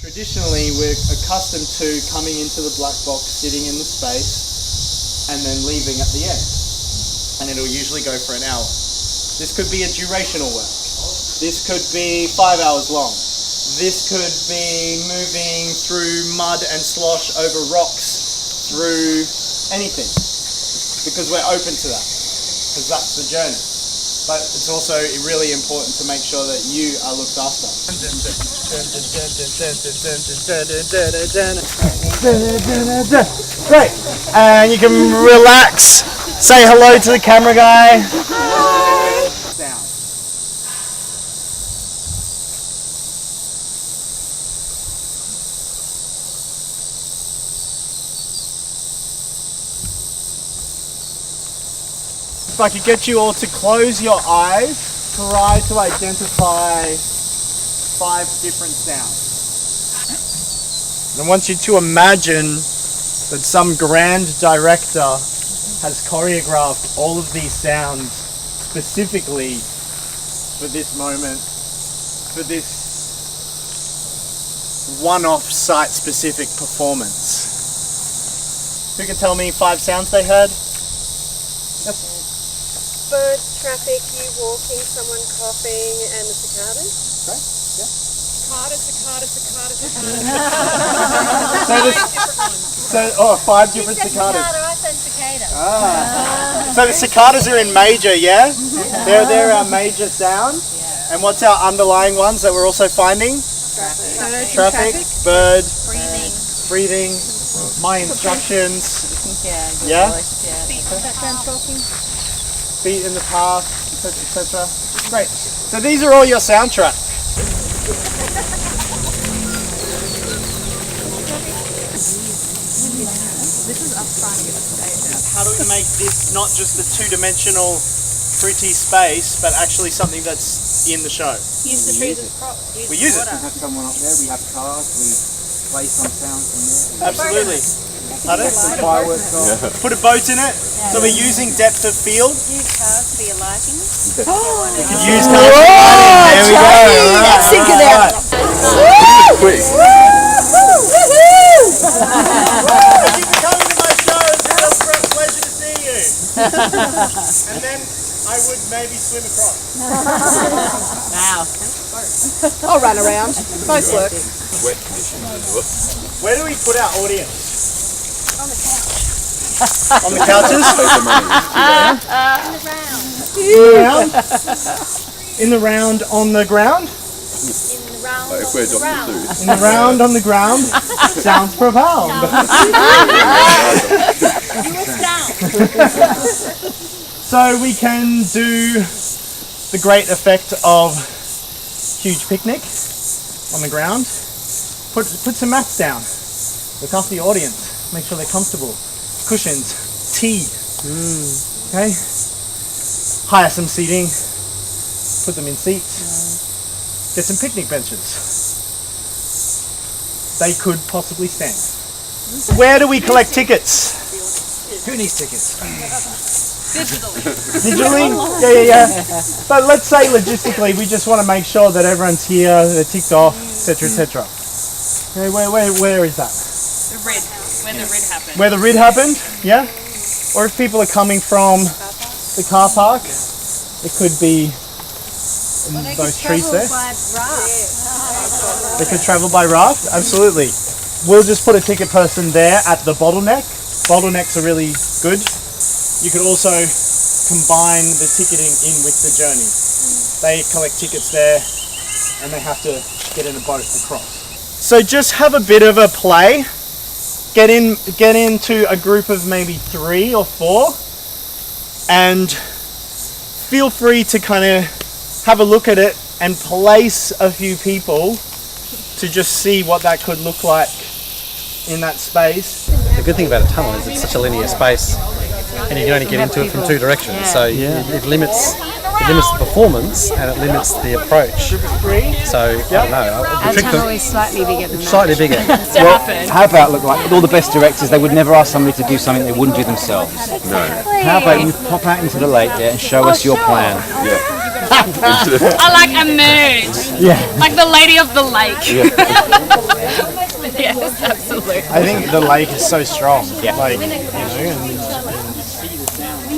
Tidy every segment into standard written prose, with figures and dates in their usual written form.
Traditionally, we're accustomed to coming into the black box, sitting in the space, and then leaving at the end. And it'll usually go for an hour. This could be a durational work. This could be 5 hours long. This could be moving through mud and slosh over rocks, through anything. Because we're open to that. Because that's the journey. But it's also really important to make sure that you are looked after. Great. And you can relax. Say hello to the camera guy. Hi. Down. If I could get you all to close your eyes, try to identify 5 different sounds. And I want you to imagine that some grand director has choreographed all of these sounds specifically for this moment, for this one-off site-specific performance. Who can tell me 5 sounds they heard? Yes. Birds, traffic, you walking, someone coughing, and the cicadas. Okay, yeah. Cicada. 5 different cicadas. I said cicada. So the cicadas are in major, yeah? They're our major sound. Yeah. And what's our underlying ones that we're also finding? Traffic, bird, breathing, my instructions. Yeah? Feet in the path, etc., etc. Great. So these are all your soundtrack. How do we make this not just a 2-dimensional, pretty space, but actually something that's in the show? Use the trees as props. We use it. We have someone up there, we have cars, we play some sounds in there. Absolutely. Pardon? Some fireworks on. Yeah. Put a boat in it. So we're using depth of field. Use cars for your lighting. We can use cars for lighting. There we go. Let's sink it out. Quick. Thank you for coming to my show. It's a real pleasure to see you. And then I would maybe swim across. Wow. I'll run around. Both work. Wet conditions. Where do we put our audience? On the couch. On the couches? In the round. In the round? In the round on the ground? In the round on If we're the ground. In the round on the ground? Sounds profound. So we can do the great effect of huge picnic on the ground. Put some mats down. Look after the audience. Make sure they're comfortable. Cushions, tea. Okay. Hire some seating. Put them in seats. Get some picnic benches. They could possibly stand. Where do we collect tickets? Who needs tickets? Digitally? Yeah. But let's say logistically, we just want to make sure that everyone's here, they're ticked off, etc., etc. Okay, where is that? The rid, where the rid happened. Where the rid happened, yeah? Or if people are coming from the car park, it could be in those trees there. They could travel by raft, absolutely. We'll just put a ticket person there at the bottleneck. Bottlenecks are really good. You could also combine the ticketing in with the journey. They collect tickets there and they have to get in a boat across. So just have a bit of a play. Get into a group of maybe 3 or 4 and feel free to kind of have a look at it and place a few people to just see what that could look like in that space. The good thing about a tunnel is it's such a linear space and you can only get into it from 2 directions, so it limits the performance and it limits the approach. So I don't know. Our tunnel is slightly bigger than that. Slightly bigger. Well, how about, look, like all the best directors, they would never ask somebody to do something they wouldn't do themselves. No. How about you pop out into the lake there and show us your plan? Yeah. I like emerge. Yeah. Like the lady of the lake. Yes, absolutely. I think the lake is so strong. Yeah. Like, you know,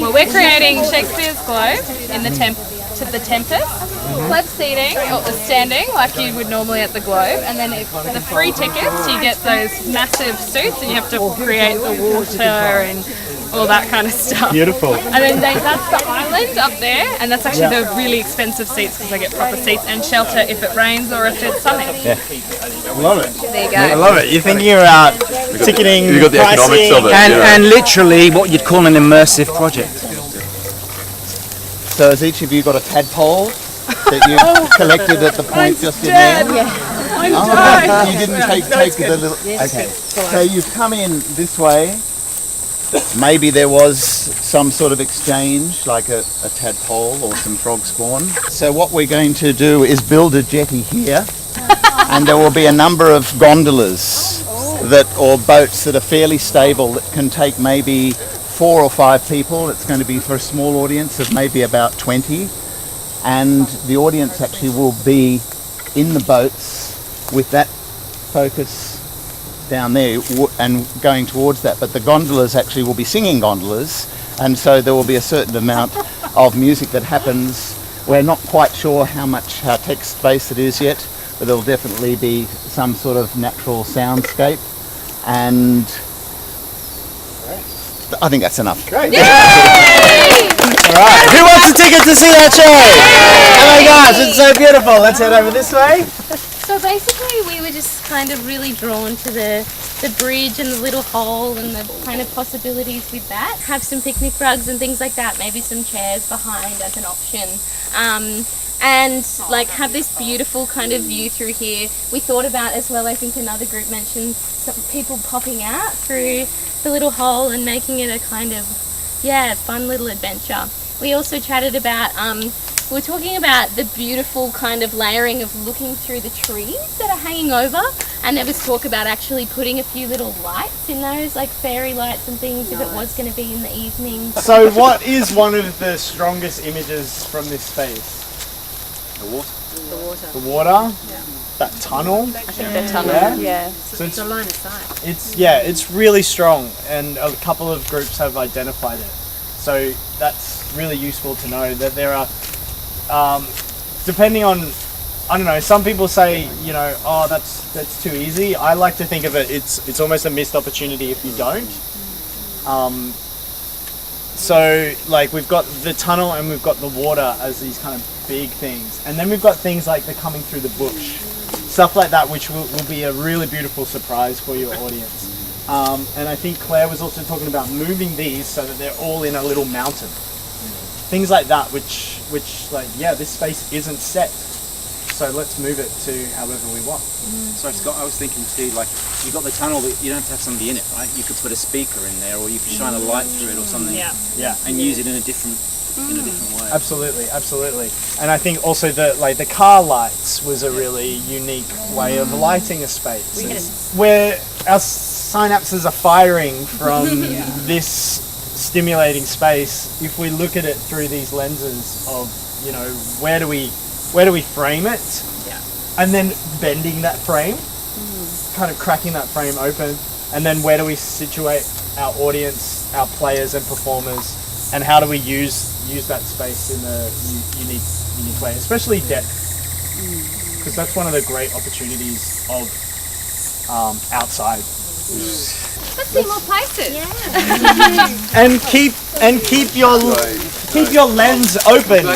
Well, we're creating Shakespeare's Globe in the Tempest. Club seating, or standing, like you would normally at the Globe, and then for the free tickets, you get those massive suits, and you have to create the water and all that kind of stuff. beautiful. And then that's the island up there, and that's actually the really expensive seats because they get proper seats and shelter if it rains or if it's sunny. Love it. There you go. I love it. You're thinking about ticketing, You got the economics of it. And literally what you'd call an immersive project. So has each of you got a tadpole that you collected at the point just in there? Oh, you didn't take the little... Okay. So you've come in this way. Maybe there was some sort of exchange, like a tadpole or some frog spawn. So what we're going to do is build a jetty here, and there will be a number of gondolas or boats that are fairly stable that can take maybe 4 or 5 people. It's going to be for a small audience of maybe about 20, and the audience actually will be in the boats with that focus down there and going towards that, but the gondolas actually will be singing gondolas, and so there will be a certain amount of music that happens. We're not quite sure how text based it is yet, but there'll definitely be some sort of natural soundscape, and I think that's enough. Great. Alright, who wants a ticket to see that show? Oh my gosh, it's so beautiful. Let's head over this way. So basically we were just kind of really drawn to the bridge and the little hole and the kind of possibilities with that. Have some picnic rugs and things like that, maybe some chairs behind as an option. And like have this beautiful kind of view through here. We thought about as well, I think another group mentioned some people popping out through the little hole and making it a kind of, fun little adventure. We also chatted about, we were talking about the beautiful kind of layering of looking through the trees that are hanging over, and there was talk about actually putting a few little lights in those, like fairy lights and things, if it was going to be in the evening. So what is one of the strongest images from this space? The water. The water? Yeah. That tunnel? I think the tunnel, Yeah. So it's a line of sight. It's really strong, and a couple of groups have identified it. So that's really useful to know that there are, depending on, I don't know, some people say, oh, that's too easy. I like to think of it, it's almost a missed opportunity if you don't. So like we've got the tunnel and we've got the water as these kind of big things. And then we've got things like the coming through the bush. Stuff like that, which will be a really beautiful surprise for your audience. And I think Claire was also talking about moving these so that they're all in a little mountain. Things like that, which this space isn't set. So let's move it to however we want. So Scott, I was thinking too, like you've got the tunnel, but you don't have to have somebody in it, right? You could put a speaker in there, or you could shine a light through it or something. Yeah. And use it in a different way. Absolutely. And I think also the car lights was a really unique way of lighting a space. Where our synapses are firing from this stimulating space, if we look at it through these lenses of, where do we frame it? Yeah. And then bending that frame, kind of cracking that frame open, and then where do we situate our audience, our players and performers, and how do we use that space in a unique way, especially depth, because that's one of the great opportunities of outside. Let's see more places. And keep your lens open.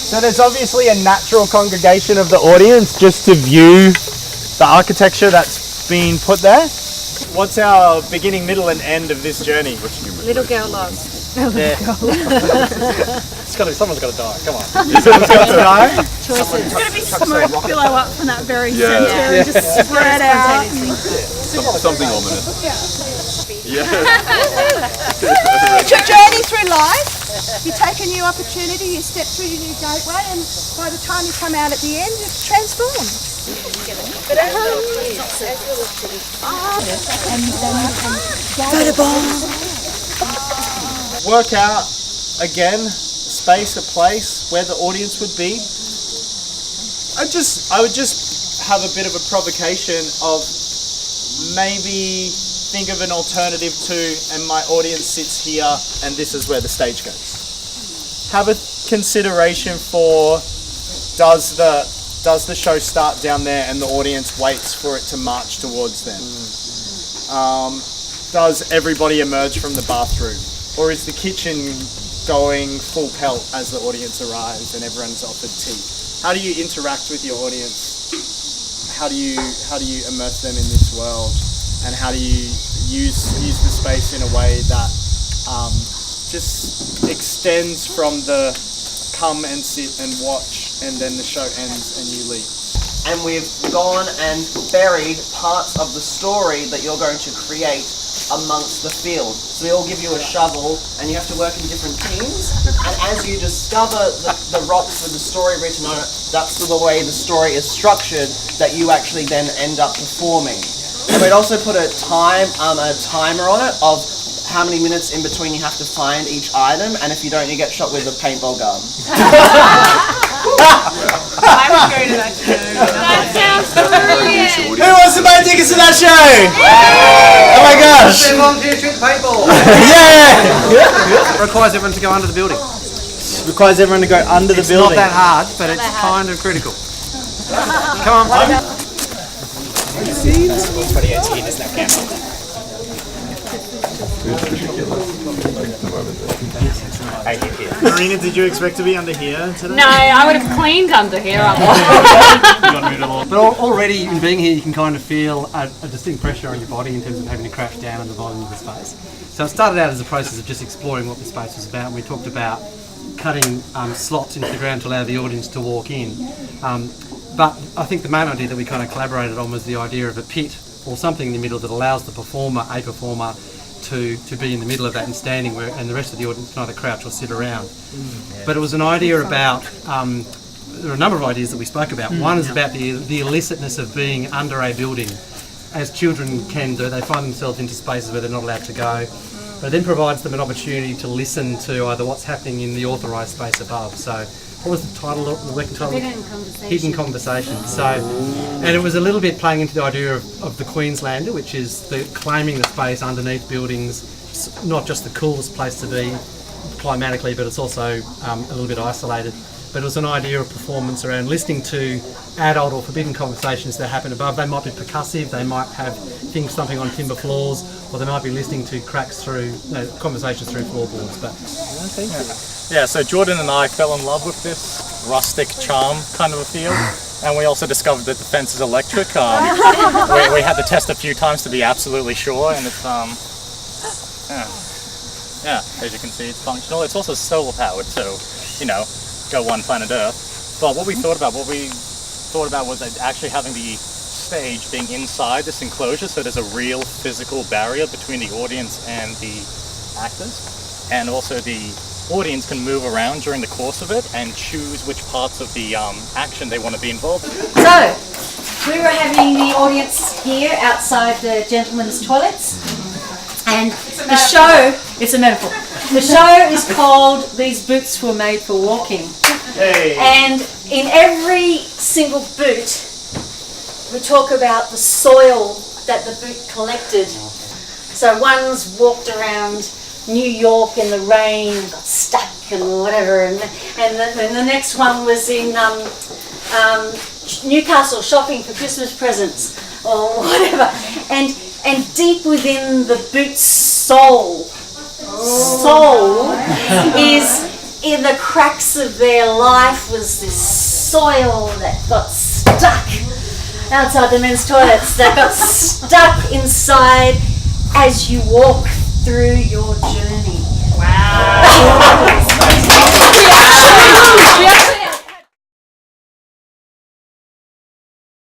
So there's obviously a natural congregation of the audience just to view the architecture that's been put there. What's our beginning, middle, and end of this journey? Little girl loves. Someone's got to die. Come on. Someone's got to die. It's going to be smoke billow up from that very centre and just spread out. Something ominous. It's your journey through life. You take a new opportunity, you step through your new gateway, and by the time you come out at the end, it's transformed. Work out again space, a place where the audience would be, I would just have a bit of a provocation of maybe think of an alternative to, and my audience sits here and this is where the stage goes. Have a consideration for, does the show start down there and the audience waits for it to march towards them? Does everybody emerge from the bathroom? Or is the kitchen going full pelt as the audience arrives and everyone's offered tea? How do you interact with your audience? How do you immerse them in this world? And how do you use the space in a way that just extends from the come and sit and watch and then the show ends and you leave? And we've gone and buried parts of the story that you're going to create amongst the field. So we all give you a shovel and you have to work in different teams, and as you discover the rocks with the story written on it, that's the way the story is structured that you actually then end up performing. And we'd also put a timer on it of how many minutes in between you have to find each item, and if you don't, you get shot with a paintball gun. I would go to that show. That sounds brilliant. Who wants to buy tickets to that show? Oh my gosh! Volunteer shoot paintball. Yeah! Requires everyone to go under the building. Requires everyone to go under the building. It's not that hard, but it's kind of critical. Come on. 2018 is now cancelled. Marina, did you expect to be under here today? No, I would have cleaned under here. But already in being here, you can kind of feel a distinct pressure on your body in terms of having to crash down in the volume of the space. So it started out as a process of just exploring what the space was about. And we talked about cutting slots into the ground to allow the audience to walk in. But I think the main idea that we kind of collaborated on was the idea of a pit or something in the middle that allows the performer, to be in the middle of that and standing where, and the rest of the audience can either crouch or sit around. But it was an idea about, there are a number of ideas that we spoke about. One is about the illicitness of being under a building, as children can do. They find themselves into spaces where they're not allowed to go. But it then provides them an opportunity to listen to either what's happening in the authorised space above. So what was the title, the working title? Hidden Conversations. So, and it was a little bit playing into the idea of the Queenslander, which is the claiming the space underneath buildings. It's not just the coolest place to be climatically, but it's also a little bit isolated. But it was an idea of performance around listening to adult or forbidden conversations that happen above. They might be percussive, they might have things thumping on timber floors, or they might be listening to cracks through, conversations through floorboards. But yeah, so Jordan and I fell in love with this rustic charm kind of a feel, and we also discovered that the fence is electric. We had to test a few times to be absolutely sure, and it's yeah, as you can see, it's functional. It's also solar powered, so go one planet Earth. But what we thought about was actually having the stage being inside this enclosure, so there's a real physical barrier between the audience and the actors, and also the audience can move around during the course of it and choose which parts of the action they want to be involved in. So, we were having the audience here outside the gentlemen's toilets, and the show, it's a metaphor, the show is called These Boots Were Made for Walking. Hey. And in every single boot, we talk about the soil that the boot collected. So one's walked around New York in the rain, got stuck and whatever, and the next one was in Newcastle shopping for Christmas presents or whatever, and deep within the boot's soul is in the cracks of their life was this soil that got stuck outside the men's toilets, that got stuck inside as you walk through your journey.